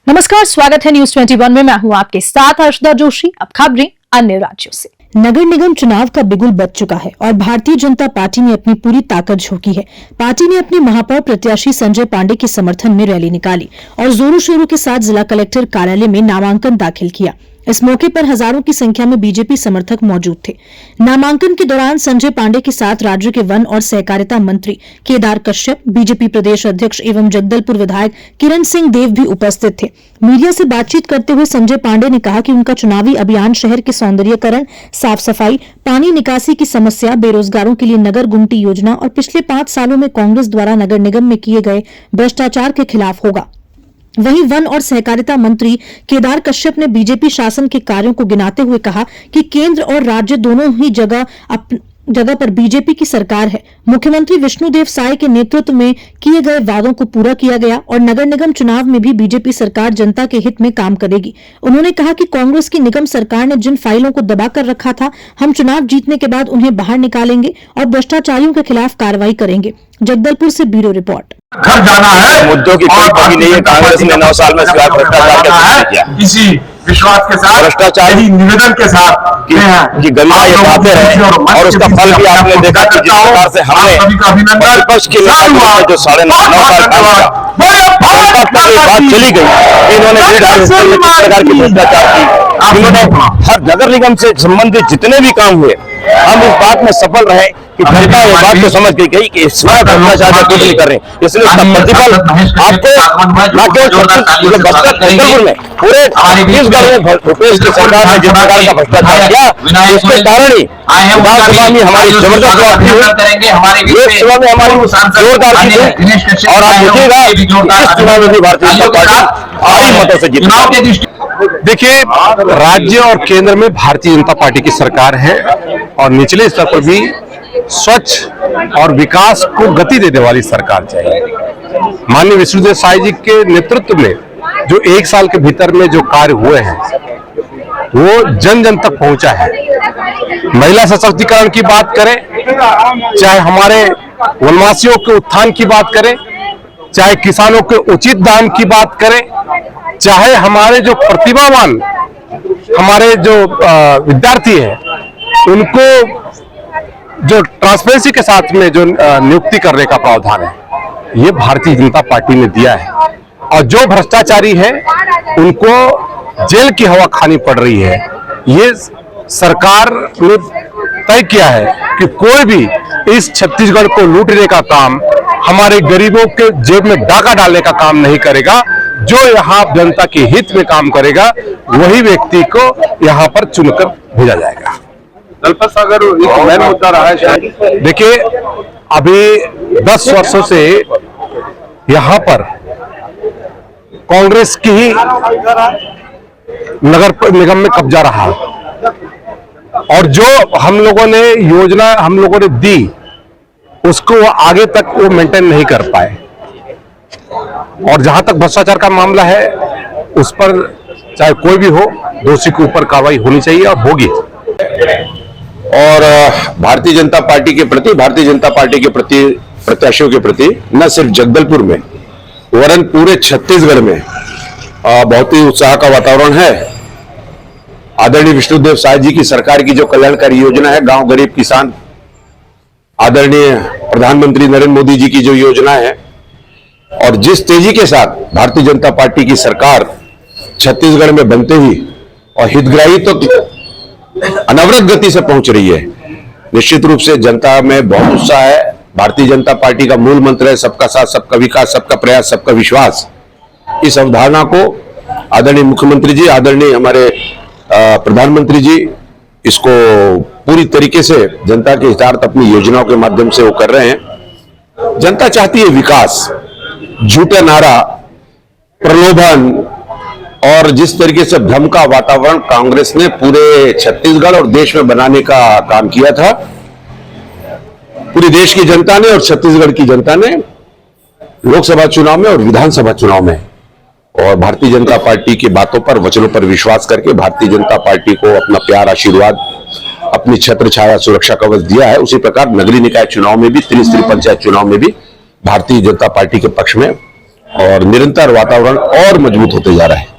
नमस्कार, स्वागत है न्यूज 21 में। मैं हूं आपके साथ हर्षदा जोशी। अब खबरें अन्य राज्यों से। नगर निगम चुनाव का बिगुल बज चुका है और भारतीय जनता पार्टी ने अपनी पूरी ताकत झोंकी है। पार्टी ने अपने महापौर प्रत्याशी संजय पांडे के समर्थन में रैली निकाली और जोरों शोरों के साथ जिला कलेक्टर कार्यालय में नामांकन दाखिल किया। इस मौके पर हजारों की संख्या में बीजेपी समर्थक मौजूद थे। नामांकन के दौरान संजय पांडे के साथ राज्य के वन और सहकारिता मंत्री केदार कश्यप, बीजेपी प्रदेश अध्यक्ष एवं जगदलपुर विधायक किरण सिंह देव भी उपस्थित थे। मीडिया से बातचीत करते हुए संजय पांडे ने कहा कि उनका चुनावी अभियान शहर के सौंदर्यीकरण, साफ सफाई, पानी निकासी की समस्या, बेरोजगारों के लिए नगर गुमटी योजना और पिछले 5 सालों में कांग्रेस द्वारा नगर निगम में किए गए भ्रष्टाचार के खिलाफ होगा। वहीं वन और सहकारिता मंत्री केदार कश्यप ने बीजेपी शासन के कार्यों को गिनाते हुए कहा कि केंद्र और राज्य दोनों ही जगह पर बीजेपी की सरकार है। मुख्यमंत्री विष्णुदेव साय के नेतृत्व में किए गए वादों को पूरा किया गया और नगर निगम चुनाव में भी बीजेपी सरकार जनता के हित में काम करेगी। उन्होंने कहा कि कांग्रेस की निगम सरकार ने जिन फाइलों को दबाकर रखा था, हम चुनाव जीतने के बाद उन्हें बाहर निकालेंगे और भ्रष्टाचारियों के खिलाफ कार्रवाई करेंगे। जगदलपुर से ब्यूरो रिपोर्ट। घर जाना है, मुद्दों की कोई कमी नहीं है। कांग्रेस ने 9 साल में भ्रष्टाचार का किया। इसी विश्वास के साथ, भ्रष्टाचार निवेदन के साथ कि गलियां ये बातें हैं और उसका फल भी आपने देखा कि जिस प्रकार से हमने विपक्ष के नेता जो 9.5 साल काम किया, बात चली गई। इन्होंने किस प्रकार की भ्रष्टाचार की, इन्होंने हर नगर निगम से संबंधित जितने भी काम हुए, हम इस बात में सफल रहे कि जनता ये बात को समझ गई कि इस बार भ्रष्टाचार का कुछ नहीं कर रहे, इसलिए उसका प्रतिफल आपको न केवल जगदलपुर में पूरे छत्तीसगढ़ में भूपेश की सरकार ने जिस प्रकार का भ्रष्टाचार किया, उसके कारण ही विधानसभा में हमारी जबरदस्त बढ़ोतरी हुई, लोकसभा में हमारी जोरदार जीत हुई और आप देखिएगा इस चुनाव में भी भारतीय जनता पार्टी भारी मतों से जीती। देखिए, राज्य और केंद्र में भारतीय जनता पार्टी की सरकार है और निचले स्तर पर भी स्वच्छ और विकास को गति देने वाली सरकार चाहिए। माननीय विष्णुदेव साय जी के नेतृत्व में जो 1 साल के भीतर में जो कार्य हुए हैं वो जन जन तक पहुंचा है। महिला सशक्तिकरण की बात करें, चाहे हमारे वनवासियों के उत्थान की बात करें, चाहे किसानों के उचित दाम की बात करें, चाहे हमारे जो प्रतिभावान हमारे जो विद्यार्थी हैं उनको जो ट्रांसपेरेंसी के साथ में जो नियुक्ति करने का प्रावधान है, ये भारतीय जनता पार्टी ने दिया है। और जो भ्रष्टाचारी है उनको जेल की हवा खानी पड़ रही है। ये सरकार ने तय किया है कि कोई भी इस छत्तीसगढ़ को लूटने का काम, हमारे गरीबों के जेब में डाका डालने का काम नहीं करेगा। जो यहाँ जनता के हित में काम करेगा वही व्यक्ति को यहाँ पर चुनकर भेजा जाएगा। दलपत सागर एक मेन मुद्दा रहा है शायद। देखिए, अभी 10 वर्षों से यहाँ पर कांग्रेस की ही नगर निगम में कब्जा रहा और जो हम लोगों ने योजना हम लोगों ने दी उसको आगे तक वो मेंटेन नहीं कर पाए। और जहां तक भ्रष्टाचार का मामला है उस पर चाहे कोई भी हो, दोषी के ऊपर कार्रवाई होनी चाहिए और होगी। और भारतीय जनता पार्टी के प्रति, भारतीय जनता पार्टी के प्रति, प्रत्याशियों के प्रति न सिर्फ जगदलपुर में वरन पूरे छत्तीसगढ़ में बहुत ही उत्साह का वातावरण है। आदरणीय विष्णुदेव साय जी की सरकार की जो कल्याणकारी योजना है, गांव गरीब किसान, आदरणीय प्रधानमंत्री नरेंद्र मोदी जी की जो योजना है और जिस तेजी के साथ भारतीय जनता पार्टी की सरकार छत्तीसगढ़ में बनते ही और हितग्राही तो अनवरत गति से पहुंच रही है, निश्चित रूप से जनता में बहुत उत्साह है। भारतीय जनता पार्टी का मूल मंत्र है सबका साथ, सबका विकास, सबका प्रयास, सबका विश्वास। इस अवधारणा को आदरणीय मुख्यमंत्री जी, आदरणीय हमारे प्रधानमंत्री जी इसको पूरी तरीके से जनता के हितार्थ अपनी योजनाओं के माध्यम से वो कर रहे हैं। जनता चाहती है विकास, झूठे नारा, प्रलोभन और जिस तरीके से भ्रम का वातावरण कांग्रेस ने पूरे छत्तीसगढ़ और देश में बनाने का काम किया था, पूरी देश की जनता ने और छत्तीसगढ़ की जनता ने लोकसभा चुनाव में और विधानसभा चुनाव में और भारतीय जनता पार्टी की बातों पर, वचनों पर विश्वास करके भारतीय जनता पार्टी को अपना प्यार, आशीर्वाद, अपनी छत्र छाया, सुरक्षा कवच दिया है। उसी प्रकार नगरीय निकाय चुनाव में भी, त्रिस्तरीय पंचायत चुनाव में भी भारतीय जनता पार्टी के पक्ष में और निरंतर वातावरण और मजबूत होते जा रहा है।